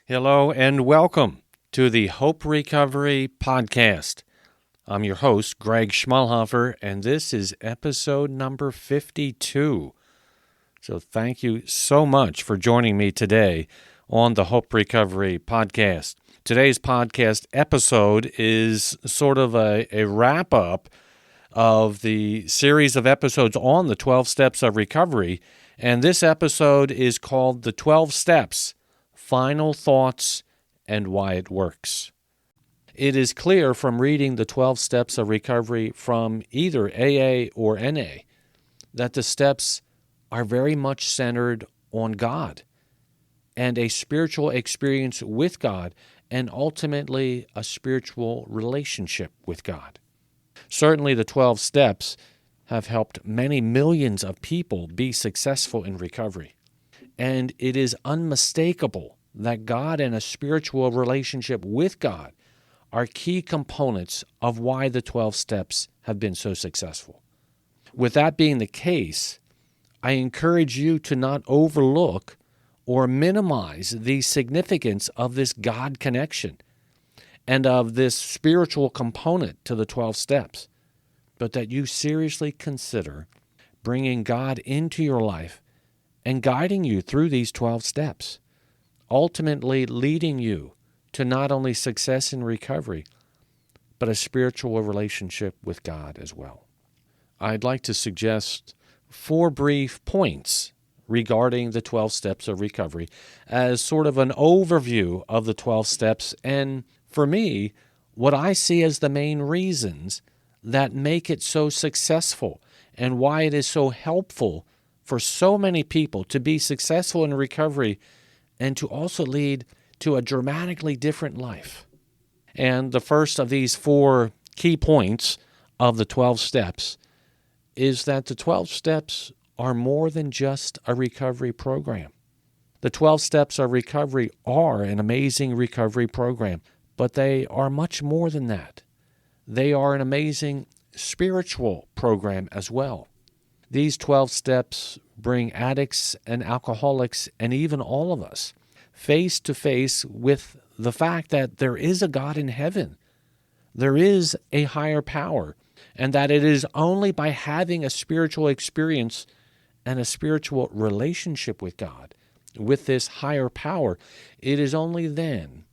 Hello and welcome to the Hope Recovery Podcast. I'm your host, Greg Schmalhofer, and this is episode number 52. So thank you so much for joining me today on the Hope Recovery Podcast. Today's podcast episode is sort of a wrap-up of the series of episodes on the 12 Steps of Recovery, and this episode is called The 12 Steps, Final Thoughts, and Why It Works. It is clear from reading the 12 Steps of Recovery from either AA or NA that the steps are very much centered on God and a spiritual experience with God and ultimately a spiritual relationship with God. Certainly the 12 steps have helped many millions of people be successful in recovery. And it is unmistakable that God and a spiritual relationship with God are key components of why the 12 steps have been so successful. With that being the case, I encourage you to not overlook or minimize the significance of this God connection and of this spiritual component to the 12 steps, but that you seriously consider bringing God into your life and guiding you through these 12 steps, ultimately leading you to not only success in recovery, but a spiritual relationship with God as well. I'd like to suggest 4 brief points regarding the 12 steps of recovery as sort of an overview of the 12 steps, and for me, what I see as the main reasons that make it so successful and why it is so helpful for so many people to be successful in recovery and to also lead to a dramatically different life. And the first of these 4 key points of the 12 steps is that the 12 steps are more than just a recovery program. The 12 steps of recovery are an amazing recovery program, but they are much more than that. They are an amazing spiritual program as well. These 12 steps bring addicts and alcoholics and even all of us face to face with the fact that there is a God in heaven. There is a higher power, and that it is only by having a spiritual experience and a spiritual relationship with God, with this higher power, it is only then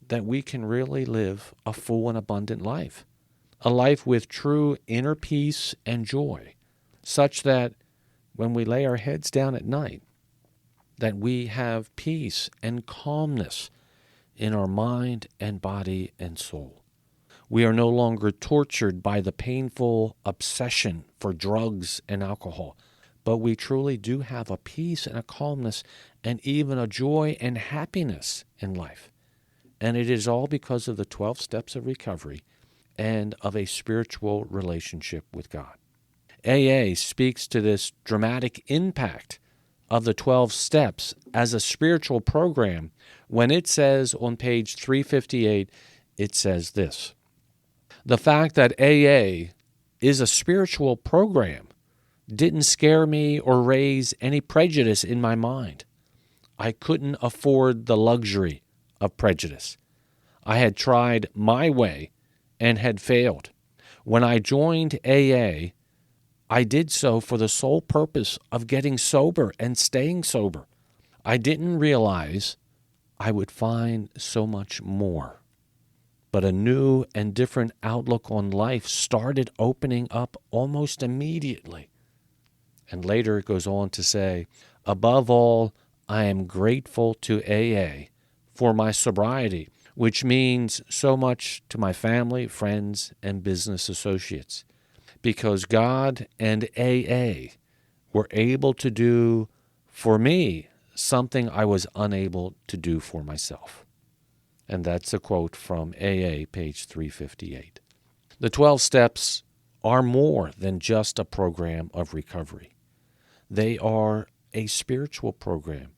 that we can really live a full and abundant life, a life with true inner peace and joy, such that when we lay our heads down at night, that we have peace and calmness in our mind and body and soul. We are no longer tortured by the painful obsession for drugs and alcohol, but we truly do have a peace and a calmness and even a joy and happiness in life. And it is all because of the 12 steps of recovery and of a spiritual relationship with God. AA speaks to this dramatic impact of the 12 steps as a spiritual program when it says on page 358, it says this: "The fact that AA is a spiritual program didn't scare me or raise any prejudice in my mind. I couldn't afford the luxury of prejudice. I had tried my way and had failed. When I joined AA, I did so for the sole purpose of getting sober and staying sober. I didn't realize I would find so much more. But a new and different outlook on life started opening up almost immediately." And later it goes on to say, "Above all, I am grateful to AA for my sobriety, which means so much to my family, friends, and business associates, because God and AA were able to do for me something I was unable to do for myself." And that's a quote from AA, page 358. The 12 steps are more than just a program of recovery. They are a spiritual program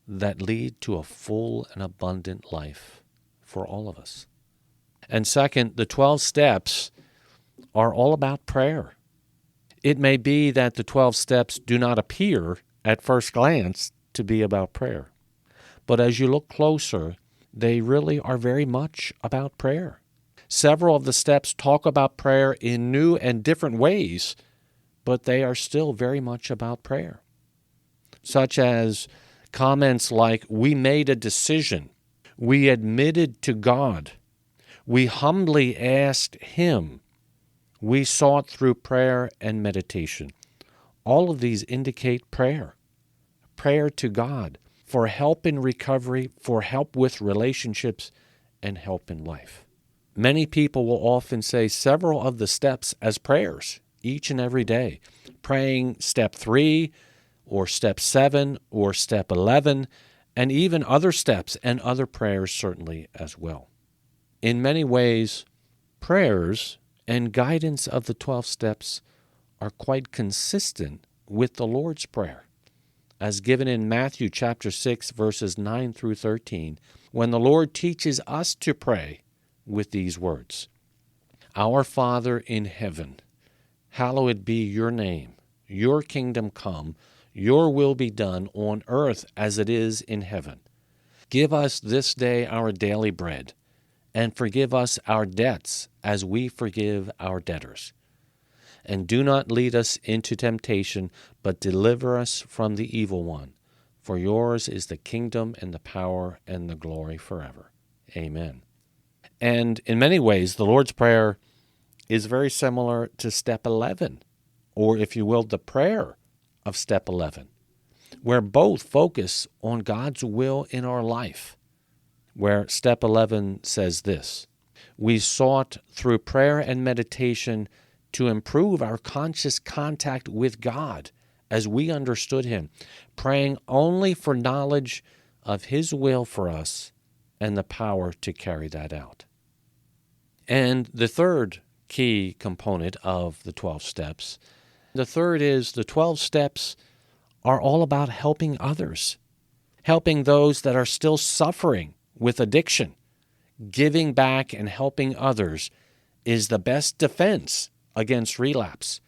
that lead to a full and abundant life for all of us. And second, the 12 steps are all about prayer. It may be that the 12 steps do not appear at first glance to be about prayer, But as you look closer, they really are very much about prayer. Several of the steps talk about prayer in new and different ways, but they are still very much about prayer. Such as comments like, we made a decision, we admitted to God, we humbly asked Him, we sought through prayer and meditation. All of these indicate prayer. Prayer to God for help in recovery, for help with relationships, and help in life. Many people will often say several of the steps as prayers each and every day, praying step 3 or step 7 or step 11, and even other steps and other prayers certainly as well. In many ways, prayers and guidance of the 12 steps are quite consistent with the Lord's Prayer, as given in Matthew chapter 6, verses 9 through 13, when the Lord teaches us to pray with these words, Our Father in heaven, hallowed be your name. Your kingdom come, your will be done on earth as it is in heaven. Give us this day our daily bread, and forgive us our debts as we forgive our debtors. And do not lead us into temptation, but deliver us from the evil one. For yours is the kingdom and the power and the glory forever. Amen. And in many ways, the Lord's Prayer is very similar to step 11, or if you will, the prayer of step 11, where both focus on God's will in our life, where step 11 says this, we sought through prayer and meditation to improve our conscious contact with God as we understood Him, praying only for knowledge of His will for us and the power to carry that out. And the third key component of the 12 steps, the third is the 12 steps are all about helping others, helping those that are still suffering with addiction. Giving back and helping others is the best defense against relapse,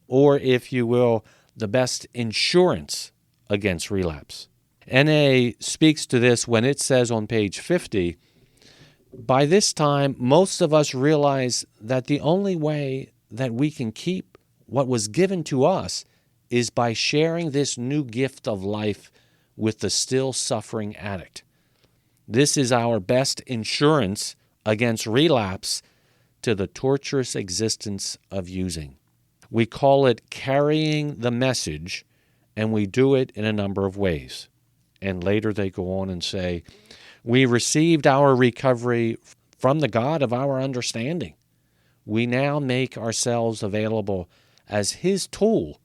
or if you will, the best insurance against relapse. NA speaks to this when it says on page 50, by this time, most of us realize that the only way that we can keep what was given to us is by sharing this new gift of life with the still suffering addict. This is our best insurance against relapse to the torturous existence of using. We call it carrying the message, and we do it in a number of ways. And later they go on and say, we received our recovery from the God of our understanding. We now make ourselves available as His tool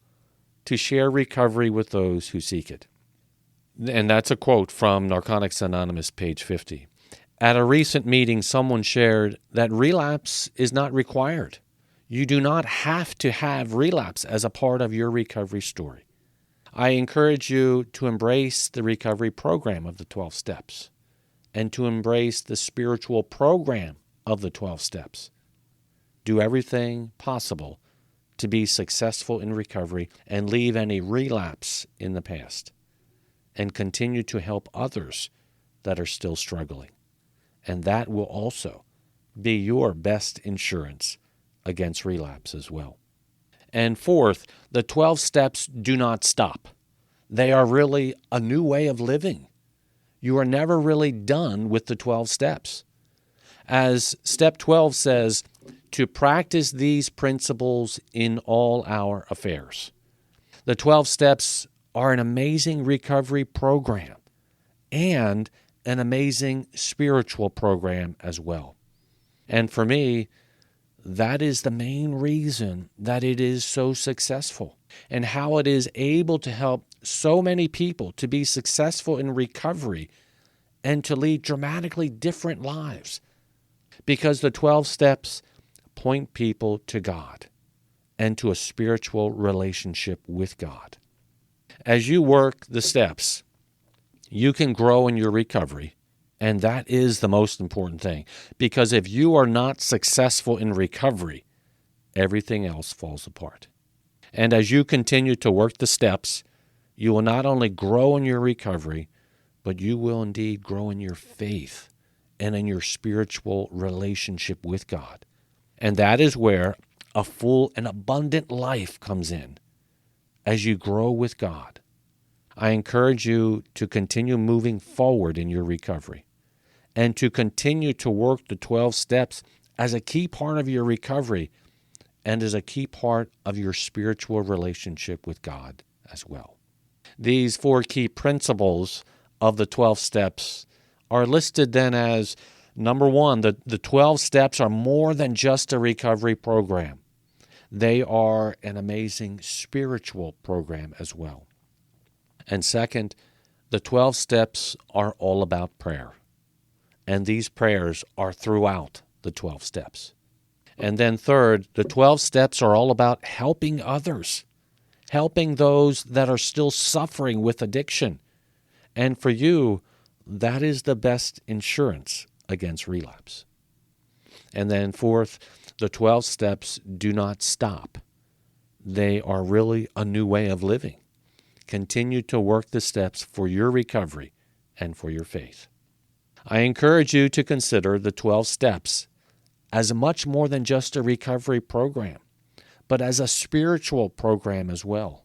to share recovery with those who seek it. And that's a quote from Narcotics Anonymous, page 50. At a recent meeting, someone shared that relapse is not required. You do not have to have relapse as a part of your recovery story. I encourage you to embrace the recovery program of the 12 steps and to embrace the spiritual program of the 12 steps. Do everything possible to be successful in recovery and leave any relapse in the past, and continue to help others that are still struggling. And that will also be your best insurance against relapse as well. And fourth, the 12 steps do not stop. They are really a new way of living. You are never really done with the 12 steps. As step 12 says, to practice these principles in all our affairs. The 12 steps are an amazing recovery program and an amazing spiritual program as well. And for me, that is the main reason that it is so successful and how it is able to help so many people to be successful in recovery and to lead dramatically different lives. Because the 12 steps point people to God and to a spiritual relationship with God. As you work the steps, you can grow in your recovery, and that is the most important thing. Because if you are not successful in recovery, everything else falls apart. And as you continue to work the steps, you will not only grow in your recovery, but you will indeed grow in your faith and in your spiritual relationship with God. And that is where a full and abundant life comes in as you grow with God. I encourage you to continue moving forward in your recovery and to continue to work the 12 steps as a key part of your recovery and as a key part of your spiritual relationship with God as well. These 4 key principles of the 12 steps are listed then as, number 1, the 12 steps are more than just a recovery program. They are an amazing spiritual program as well. And second, the 12 steps are all about prayer. And these prayers are throughout the 12 steps. And then third, the 12 steps are all about helping others, helping those that are still suffering with addiction. And for you, that is the best insurance against relapse. And then fourth, the 12 steps do not stop. They are really a new way of living. Continue to work the steps for your recovery and for your faith. I encourage you to consider the 12 steps as much more than just a recovery program, but as a spiritual program as well.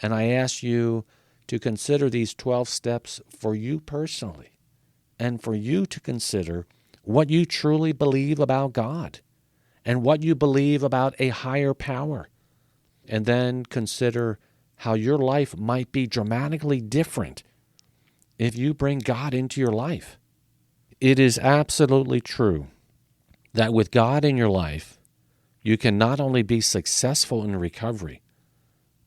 And I ask you to consider these 12 steps for you personally, and for you to consider what you truly believe about God and what you believe about a higher power, and then consider how your life might be dramatically different if you bring God into your life. It is absolutely true that with God in your life, you can not only be successful in recovery,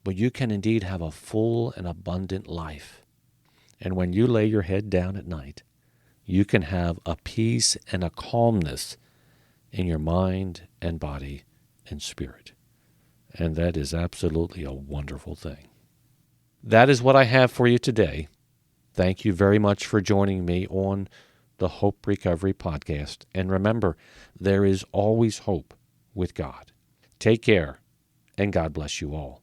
but you can indeed have a full and abundant life. And when you lay your head down at night, you can have a peace and a calmness in your mind and body and spirit. And that is absolutely a wonderful thing. That is what I have for you today. Thank you very much for joining me on the Hope Recovery Podcast. And remember, there is always hope with God. Take care, and God bless you all.